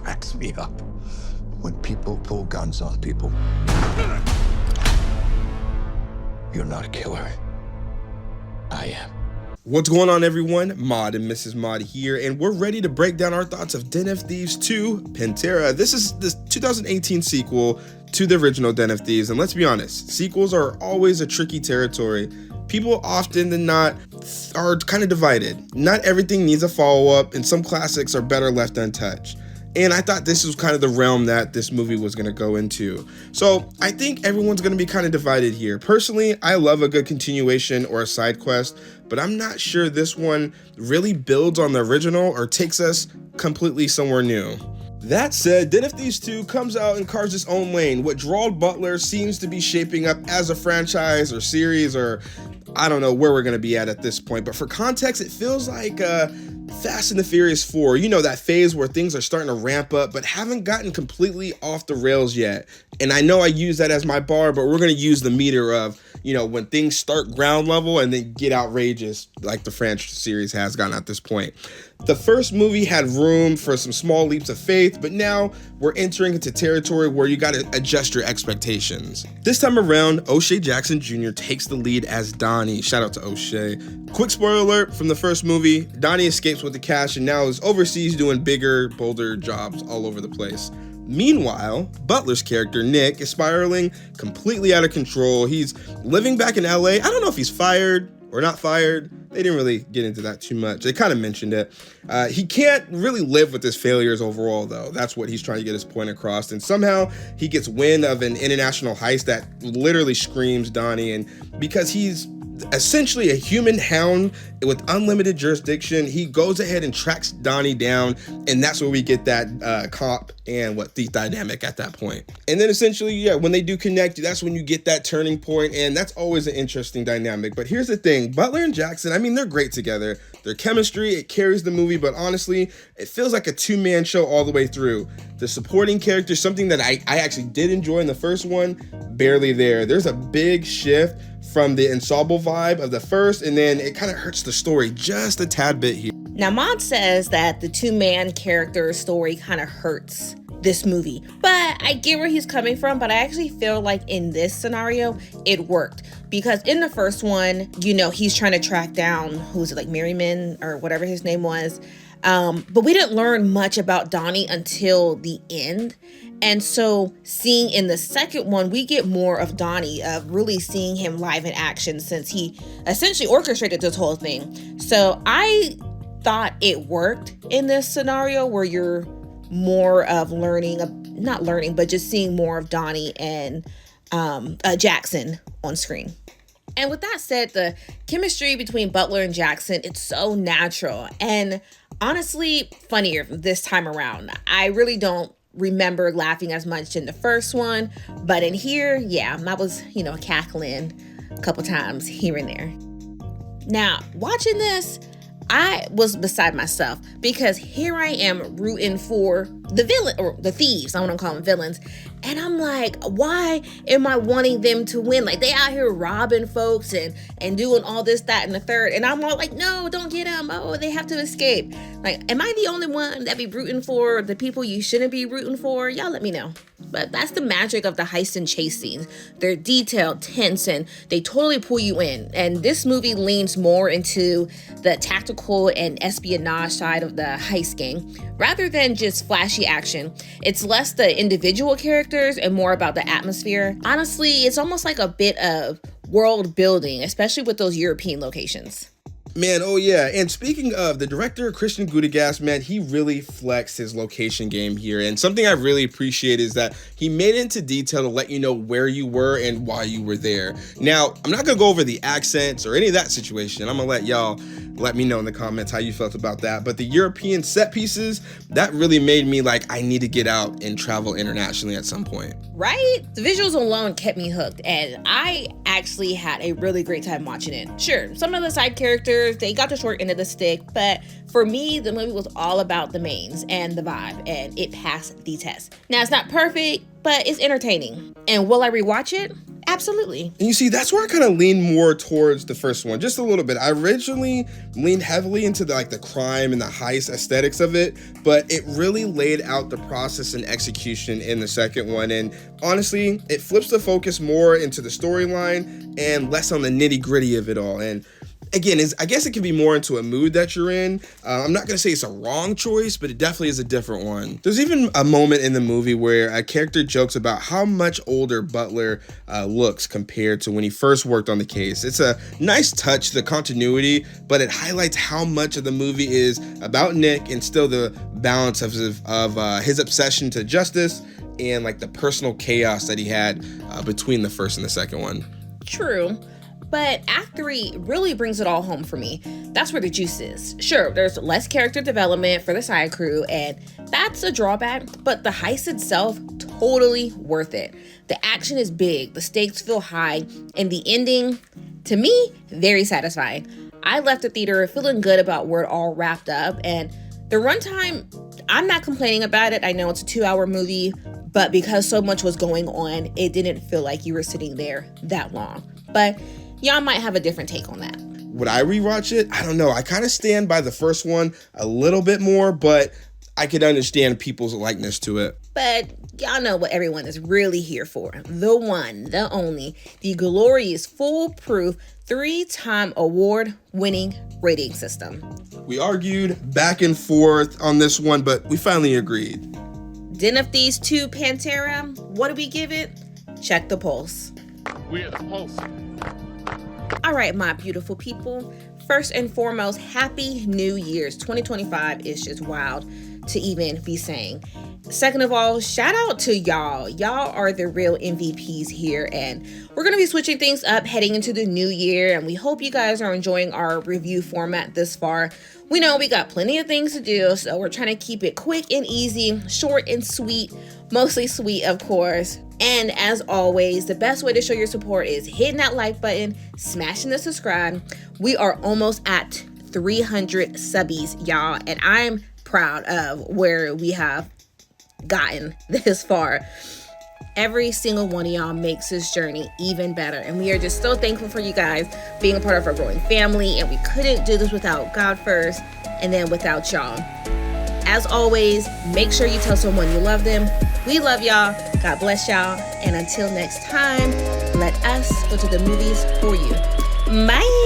cracks me up when people pull guns on people. You're not a killer. I am. What's going on, everyone? Mod and Mrs. Mod here, and we're ready to break down our thoughts of Den of Thieves 2, Pantera. This is the 2018 sequel to the original Den of Thieves, and let's be honest, sequels are always a tricky territory. People often than not are kind of divided. Not everything needs a follow-up, and some classics are better left untouched. And I thought this was kind of the realm that this movie was going to go into. So I think everyone's going to be kind of divided here. Personally, I love a good continuation or a side quest, but I'm not sure this one really builds on the original or takes us completely somewhere new. That said, Den of Thieves 2 comes out and carves its own lane. What Gerard Butler seems to be shaping up as a franchise or series, or I don't know where we're going to be at this point. But for context, it feels like Fast and the Furious 4, you know, that phase where things are starting to ramp up but haven't gotten completely off the rails yet. And I know I use that as my bar, but we're going to use the meter of, you know, when things start ground level and then get outrageous like the French series has gotten at this point. The first movie had room for some small leaps of faith, but now we're entering into territory where you got to adjust your expectations. This time around, O'Shea Jackson Jr. takes the lead as Donnie. Shout out to O'Shea. Quick spoiler alert from the first movie, Donnie escapes with the cash and now is overseas doing bigger, bolder jobs all over the place. Meanwhile, Butler's character, Nick, is spiraling completely out of control. He's living back in LA. I don't know if he's fired or not fired. They didn't really get into that too much. They kind of mentioned it. He can't really live with his failures overall, though. That's what he's trying to get his point across. And somehow he gets wind of an international heist that literally screams Donnie. And because he's essentially a human hound with unlimited jurisdiction, he goes ahead and tracks Donnie down, and that's where we get that cop and thief dynamic at that point. And then essentially, yeah, when they do connect, that's when you get that turning point, and that's always an interesting dynamic. But here's the thing, Butler and Jackson, I mean, they're great together. Their chemistry, it carries the movie, but honestly, it feels like a two-man show all the way through. The supporting characters, something that I actually did enjoy in the first one, barely there. There's a big shift from the ensemble vibe of the first, and then it kind of hurts the story just a tad bit here. Now, Mod says that the two-man character story kind of hurts this movie, but I get where he's coming from, but I actually feel like in this scenario, it worked. Because in the first one, you know, he's trying to track down, who's it, like Merriman or whatever his name was. But we didn't learn much about Donnie until the end. And so seeing in the second one, we get more of Donnie, of really seeing him live in action since he essentially orchestrated this whole thing. So I thought it worked in this scenario where you're more of not learning, but just seeing more of Donnie and Jackson on screen. And with that said, the chemistry between Butler and Jackson, it's so natural and honestly funnier this time around. I really don't remember laughing as much in the first one, but in here, yeah, I was, cackling a couple times here and there. Now, watching this, I was beside myself because here I am rooting for the villain, or the thieves. I want to call them villains. And I'm like, why am I wanting them to win? Like, they out here robbing folks and doing all this, that, and the third. And I'm all like, no, don't get them. Oh, they have to escape. Like, am I the only one that be rooting for the people you shouldn't be rooting for? Y'all let me know. But that's the magic of the heist and chase scenes. They're detailed, tense, and they totally pull you in. And this movie leans more into the tactical and espionage side of the heist game. Rather than just flashy action, it's less the individual characters and more about the atmosphere. Honestly, it's almost like a bit of world building, especially with those European locations. Man, oh yeah, and speaking of, the director, Christian Gudegast, man, he really flexed his location game here, and something I really appreciate is that he made it into detail to let you know where you were and why you were there. Now, I'm not gonna go over the accents or any of that situation. I'm gonna let y'all let me know in the comments how you felt about that, but the European set pieces, that really made me like, I need to get out and travel internationally at some point. Right? The visuals alone kept me hooked, and I actually had a really great time watching it. Sure, some of the side characters, they got the short end of the stick, but for me, the movie was all about the mains and the vibe, and it passed the test. Now, it's not perfect, but it's entertaining. And will I rewatch it? Absolutely. And you see, that's where I kind of lean more towards the first one, just a little bit. I originally leaned heavily into the crime and the heist aesthetics of it, but it really laid out the process and execution in the second one. And honestly, it flips the focus more into the storyline and less on the nitty gritty of it all. And again, I guess it can be more into a mood that you're in. I'm not going to say it's a wrong choice, but it definitely is a different one. There's even a moment in the movie where a character jokes about how much older Butler looks compared to when he first worked on the case. It's a nice touch, the continuity, but it highlights how much of the movie is about Nick and still the balance of his obsession to justice and like the personal chaos that he had between the first and the second one. True. But Act 3 really brings it all home for me. That's where the juice is. Sure, there's less character development for the side crew, and that's a drawback, but the heist itself, totally worth it. The action is big, the stakes feel high, and the ending, to me, very satisfying. I left the theater feeling good about where it all wrapped up, and the runtime, I'm not complaining about it. I know it's a 2-hour movie, but because so much was going on, it didn't feel like you were sitting there that long. But y'all might have a different take on that. Would I rewatch it? I don't know. I kind of stand by the first one a little bit more, but I could understand people's likeness to it. But y'all know what everyone is really here for. The one, the only, the glorious, foolproof, 3-time award-winning rating system. We argued back and forth on this one, but we finally agreed. Den of Thieves 2 Pantera, what do we give it? Check the pulse. We're the pulse. All right, my beautiful people. First and foremost, Happy New Year's. 2025 is just wild to even be saying. Second of all, shout out to y'all. Y'all are the real MVPs here, and we're going to be switching things up heading into the new year, and we hope you guys are enjoying our review format this far. We know we got plenty of things to do, so we're trying to keep it quick and easy, short and sweet, mostly sweet, of course. And as always, the best way to show your support is hitting that like button, smashing the subscribe. We are almost at 300 subbies, y'all, and I'm proud of where we have gotten this far. Every single one of y'all makes this journey even better, and we are just so thankful for you guys being a part of our growing family, and we couldn't do this without God first and then without y'all. As always, make sure you tell someone you love them. We love y'all. God bless y'all. And until next time, let us go to the movies for you. Bye.